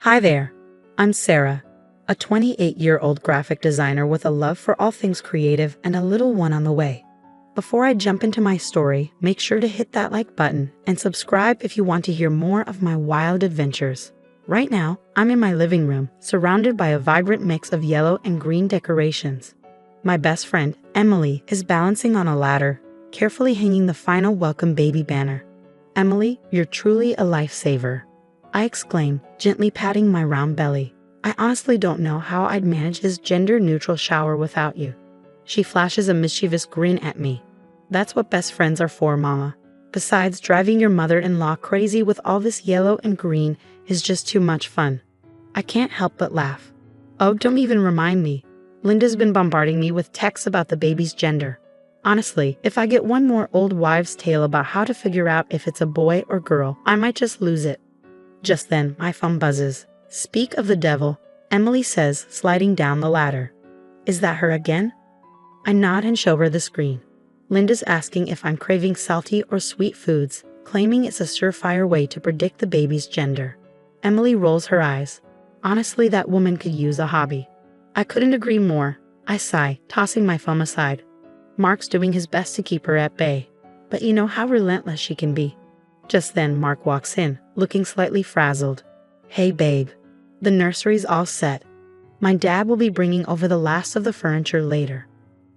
Hi there, I'm Sarah, a 28-year-old graphic designer with a love for all things creative and a little one on the way. Before I jump into my story, make sure to hit that like button and subscribe if you want to hear more of my wild adventures. Right now, I'm in my living room, surrounded by a vibrant mix of yellow and green decorations. My best friend, Emily, is balancing on a ladder, carefully hanging the final welcome baby banner. Emily, you're truly a lifesaver, I exclaim, gently patting my round belly. I honestly don't know how I'd manage this gender-neutral shower without you. She flashes a mischievous grin at me. That's what best friends are for, Mama. Besides, driving your mother-in-law crazy with all this yellow and green is just too much fun. I can't help but laugh. Oh, don't even remind me. Linda's been bombarding me with texts about the baby's gender. Honestly, if I get one more old wives' tale about how to figure out if it's a boy or girl, I might just lose it. Just then, my phone buzzes. Speak of the devil, Emily says, sliding down the ladder. Is that her again? I nod and show her the screen. Linda's asking if I'm craving salty or sweet foods, claiming it's a surefire way to predict the baby's gender. Emily rolls her eyes. Honestly, that woman could use a hobby. I couldn't agree more, I sigh, tossing my phone aside. Mark's doing his best to keep her at bay, but you know how relentless she can be. Just then, Mark walks in, looking slightly frazzled. Hey babe, the nursery's all set. My dad will be bringing over the last of the furniture later.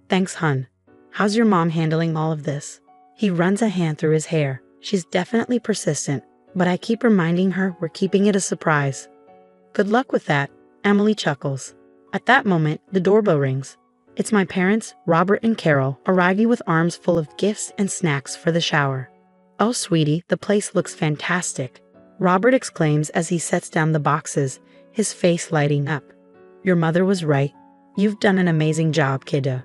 Thanks, hun. How's your mom handling all of this? He runs a hand through his hair. She's definitely persistent, but I keep reminding her we're keeping it a surprise. Good luck with that, Emily chuckles. At that moment, the doorbell rings. It's my parents, Robert and Carol, arriving with arms full of gifts and snacks for the shower. Oh, sweetie, the place looks fantastic, Robert exclaims as he sets down the boxes, his face lighting up. Your mother was right. You've done an amazing job, kiddo.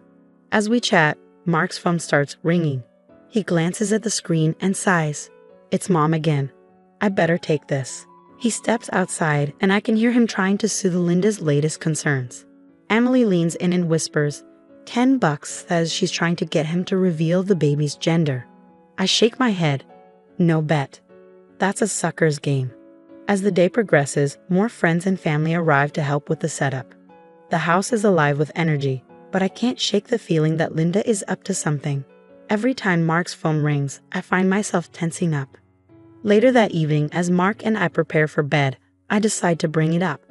As we chat, Mark's phone starts ringing. He glances at the screen and sighs. It's Mom again. I better take this. He steps outside, and I can hear him trying to soothe Linda's latest concerns. Emily leans in and whispers, $10 says she's trying to get him to reveal the baby's gender. I shake my head. No bet. That's a sucker's game. As the day progresses, more friends and family arrive to help with the setup. The house is alive with energy, but I can't shake the feeling that Linda is up to something. Every time Mark's phone rings, I find myself tensing up. Later that evening, as Mark and I prepare for bed, I decide to bring it up.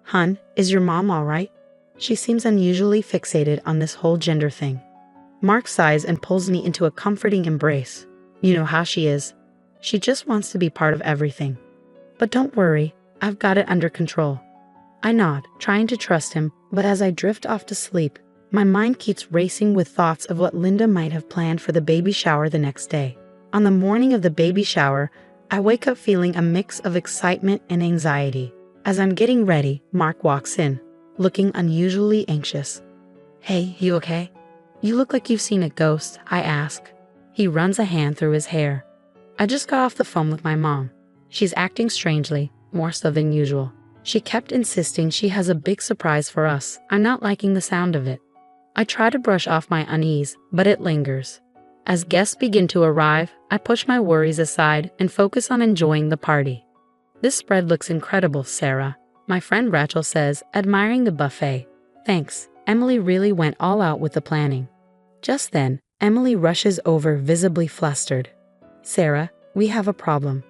Hun, is your mom all right? She seems unusually fixated on this whole gender thing. Mark sighs and pulls me into a comforting embrace. You know how she is. She just wants to be part of everything. But don't worry, I've got it under control. I nod, trying to trust him, but as I drift off to sleep, my mind keeps racing with thoughts of what Linda might have planned for the baby shower the next day. On the morning of the baby shower, I wake up feeling a mix of excitement and anxiety. As I'm getting ready, Mark walks in, looking unusually anxious. Hey, you okay? You look like you've seen a ghost, I ask. He runs a hand through his hair. I just got off the phone with my mom. She's acting strangely, more so than usual. She kept insisting she has a big surprise for us. I'm not liking the sound of it. I try to brush off my unease, but it lingers. As guests begin to arrive, I push my worries aside and focus on enjoying the party. This spread looks incredible, Sarah, my friend Rachel says, admiring the buffet. Thanks, Emily really went all out with the planning. Just then, Emily rushes over, visibly flustered. Sarah, we have a problem.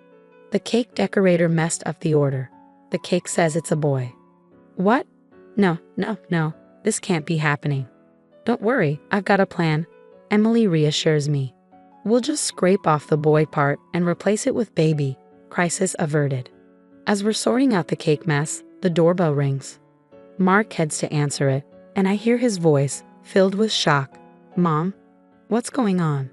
The cake decorator messed up the order. The cake says it's a boy. What? No, this can't be happening. Don't worry, I've got a plan, Emily reassures me. We'll just scrape off the boy part and replace it with baby, crisis averted. As we're sorting out the cake mess, the doorbell rings. Mark heads to answer it, and I hear his voice, filled with shock. Mom? What's going on?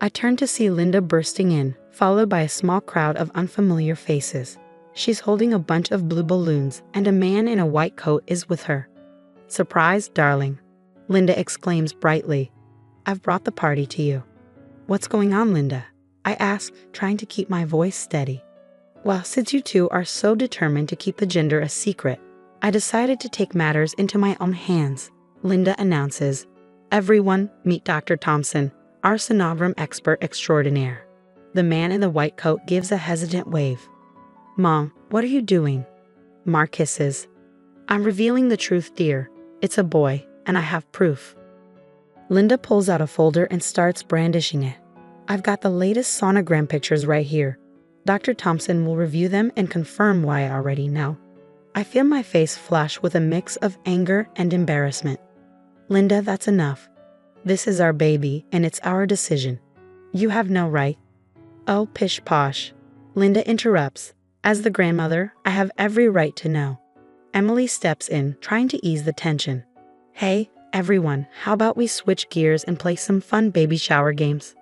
I turn to see Linda bursting in, followed by a small crowd of unfamiliar faces. She's holding a bunch of blue balloons, and a man in a white coat is with her. Surprise, darling, Linda exclaims brightly. I've brought the party to you. What's going on, Linda? I ask, trying to keep my voice steady. Well, since you two are so determined to keep the gender a secret, I decided to take matters into my own hands, Linda announces. Everyone, meet Dr. Thompson, our sonogram expert extraordinaire. The man in the white coat gives a hesitant wave. Mom, what are you doing? Mark hisses. I'm revealing the truth, dear. It's a boy, and I have proof. Linda pulls out a folder and starts brandishing it. I've got the latest sonogram pictures right here. Dr. Thompson will review them and confirm why I already know. I feel my face flush with a mix of anger and embarrassment. Linda, that's enough. This is our baby, and it's our decision. You have no right. Oh, pish posh. Linda interrupts. As the grandmother, I have every right to know. Emily steps in, trying to ease the tension. Hey, everyone, how about we switch gears and play some fun baby shower games?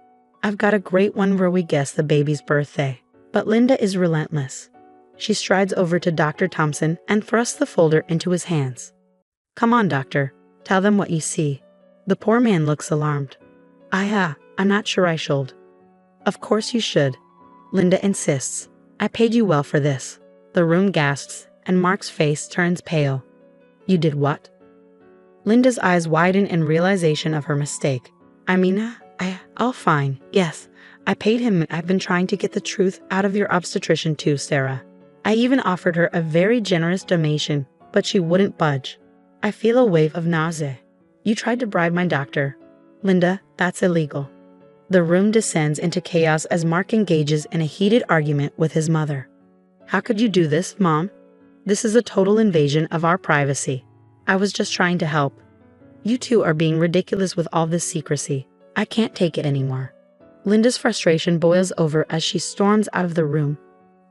I've got a great one where we guess the baby's birthday. But Linda is relentless. She strides over to Dr. Thompson and thrusts the folder into his hands. Come on, doctor. Tell them what you see. The poor man looks alarmed. I'm not sure I should. Of course you should. Linda insists. I paid you well for this. The room gasps, and Mark's face turns pale. You did what? Linda's eyes widen in realization of her mistake. Oh, fine. Yes, I paid him. I've been trying to get the truth out of your obstetrician too, Sarah. I even offered her a very generous donation, but she wouldn't budge. I feel a wave of nausea. You tried to bribe my doctor. Linda, that's illegal. The room descends into chaos as Mark engages in a heated argument with his mother. How could you do this, Mom? This is a total invasion of our privacy. I was just trying to help. You two are being ridiculous with all this secrecy. I can't take it anymore. Linda's frustration boils over as she storms out of the room,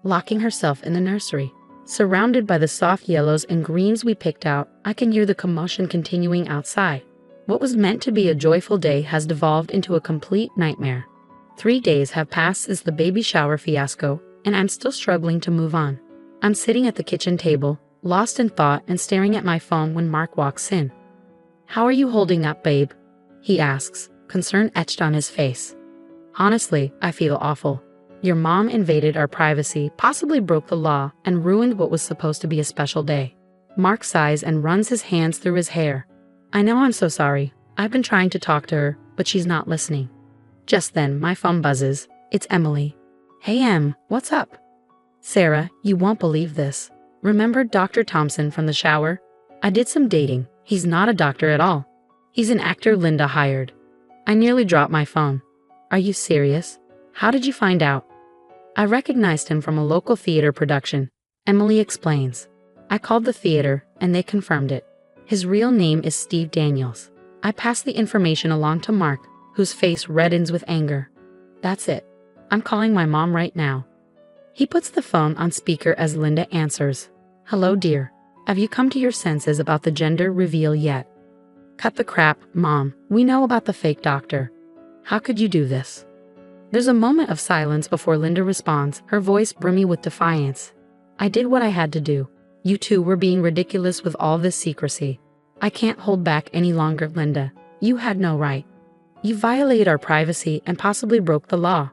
locking herself in the nursery. Surrounded by the soft yellows and greens we picked out, I can hear the commotion continuing outside. What was meant to be a joyful day has devolved into a complete nightmare. 3 days have passed since the baby shower fiasco, and I'm still struggling to move on. I'm sitting at the kitchen table, lost in thought and staring at my phone when Mark walks in. How are you holding up, babe? He asks, concern etched on his face. Honestly, I feel awful. Your mom invaded our privacy, possibly broke the law, and ruined what was supposed to be a special day. Mark sighs and runs his hands through his hair. I know, I'm so sorry. I've been trying to talk to her, but she's not listening. Just then, my phone buzzes. It's Emily. Hey Em, what's up? Sarah, you won't believe this. Remember Dr. Thompson from the shower? I did some dating. He's not a doctor at all. He's an actor Linda hired. I nearly dropped my phone. Are you serious? How did you find out? I recognized him from a local theater production. Emily explains. I called the theater, and they confirmed it. His real name is Steve Daniels. I passed the information along to Mark, whose face reddens with anger. That's it. I'm calling my mom right now. He puts the phone on speaker as Linda answers. Hello, dear. Have you come to your senses about the gender reveal yet? Cut the crap, Mom. We know about the fake doctor. How could you do this? There's a moment of silence before Linda responds, her voice brimmy with defiance. I did what I had to do. You two were being ridiculous with all this secrecy. I can't hold back any longer, Linda. You had no right. You violated our privacy and possibly broke the law.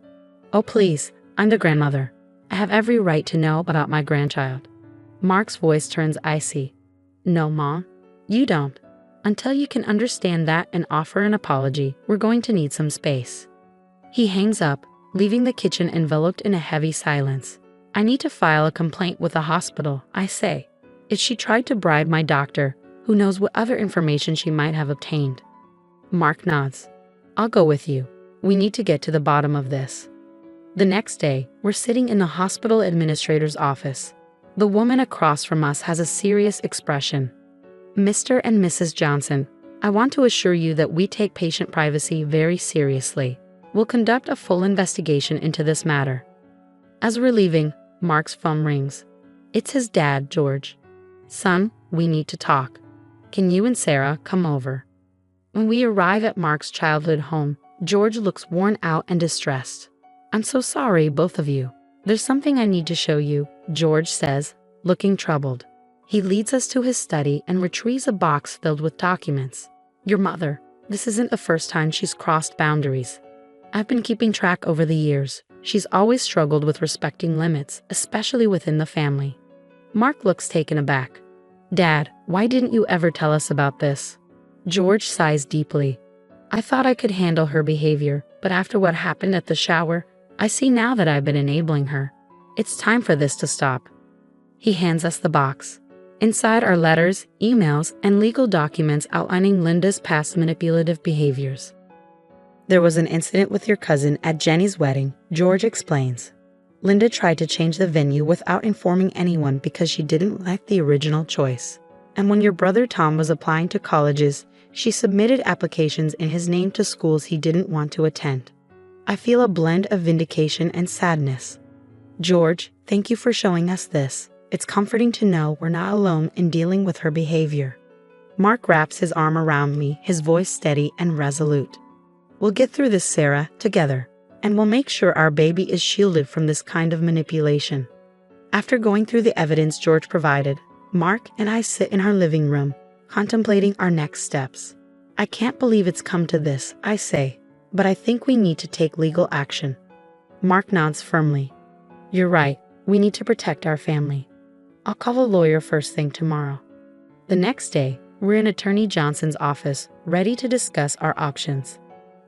Oh please, I'm the grandmother. I have every right to know about my grandchild. Mark's voice turns icy. No, Mom, you don't. Until you can understand that and offer an apology, we're going to need some space. He hangs up, leaving the kitchen enveloped in a heavy silence. I need to file a complaint with the hospital, I say. If she tried to bribe my doctor, who knows what other information she might have obtained. Mark nods. I'll go with you. We need to get to the bottom of this. The next day, we're sitting in the hospital administrator's office. The woman across from us has a serious expression. Mr. and Mrs. Johnson, I want to assure you that we take patient privacy very seriously. We'll conduct a full investigation into this matter. As we're leaving, Mark's phone rings. It's his dad, George. Son, we need to talk. Can you and Sarah come over? When we arrive at Mark's childhood home, George looks worn out and distressed. I'm so sorry, both of you. There's something I need to show you, George says, looking troubled. He leads us to his study and retrieves a box filled with documents. Your mother, this isn't the first time she's crossed boundaries. I've been keeping track over the years. She's always struggled with respecting limits, especially within the family. Mark looks taken aback. Dad, why didn't you ever tell us about this? George sighs deeply. I thought I could handle her behavior, but after what happened at the shower, I see now that I've been enabling her. It's time for this to stop. He hands us the box. Inside are letters, emails, and legal documents outlining Linda's past manipulative behaviors. There was an incident with your cousin at Jenny's wedding, George explains. Linda tried to change the venue without informing anyone because she didn't like the original choice. And when your brother Tom was applying to colleges, she submitted applications in his name to schools he didn't want to attend. I feel a blend of vindication and sadness. George, thank you for showing us this. It's comforting to know we're not alone in dealing with her behavior. Mark wraps his arm around me, his voice steady and resolute. We'll get through this, Sarah, together, and we'll make sure our baby is shielded from this kind of manipulation. After going through the evidence George provided, Mark and I sit in our living room, contemplating our next steps. I can't believe it's come to this, I say, but I think we need to take legal action. Mark nods firmly. You're right, we need to protect our family. I'll call a lawyer first thing tomorrow. The next day, we're in Attorney Johnson's office, ready to discuss our options.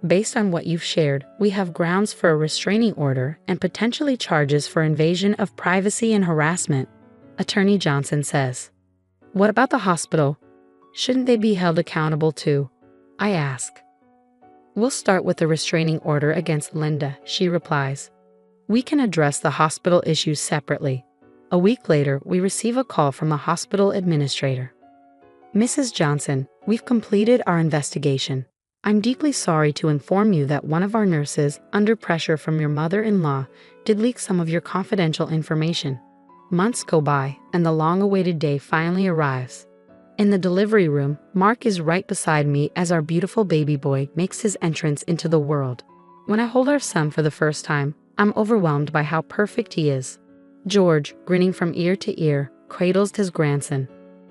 Based on what you've shared, we have grounds for a restraining order and potentially charges for invasion of privacy and harassment, Attorney Johnson says. What about the hospital? Shouldn't they be held accountable too? I ask. We'll start with the restraining order against Linda, she replies. We can address the hospital issues separately. A week later, we receive a call from the hospital administrator. Mrs. Johnson, we've completed our investigation. I'm deeply sorry to inform you that one of our nurses, under pressure from your mother-in-law, did leak some of your confidential information. Months go by, and the long-awaited day finally arrives. In the delivery room, Mark is right beside me as our beautiful baby boy makes his entrance into the world. When I hold our son for the first time, I'm overwhelmed by how perfect he is. George, grinning from ear to ear, cradles his grandson.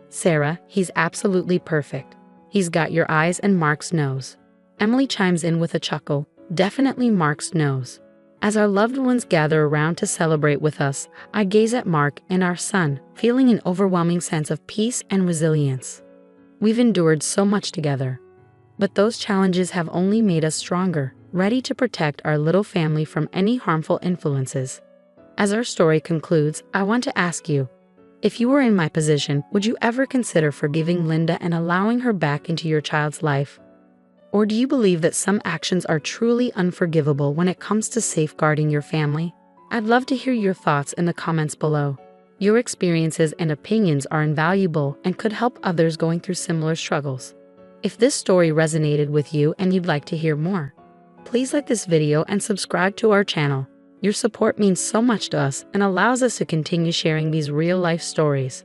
Sarah, he's absolutely perfect. He's got your eyes and Mark's nose. Emily chimes in with a chuckle, definitely Mark's nose. As our loved ones gather around to celebrate with us, I gaze at Mark and our son, feeling an overwhelming sense of peace and resilience. We've endured so much together. But those challenges have only made us stronger, ready to protect our little family from any harmful influences. As our story concludes, I want to ask you, if you were in my position, would you ever consider forgiving Linda and allowing her back into your child's life? Or do you believe that some actions are truly unforgivable when it comes to safeguarding your family? I'd love to hear your thoughts in the comments below. Your experiences and opinions are invaluable and could help others going through similar struggles. If this story resonated with you and you'd like to hear more, please like this video and subscribe to our channel. Your support means so much to us and allows us to continue sharing these real-life stories.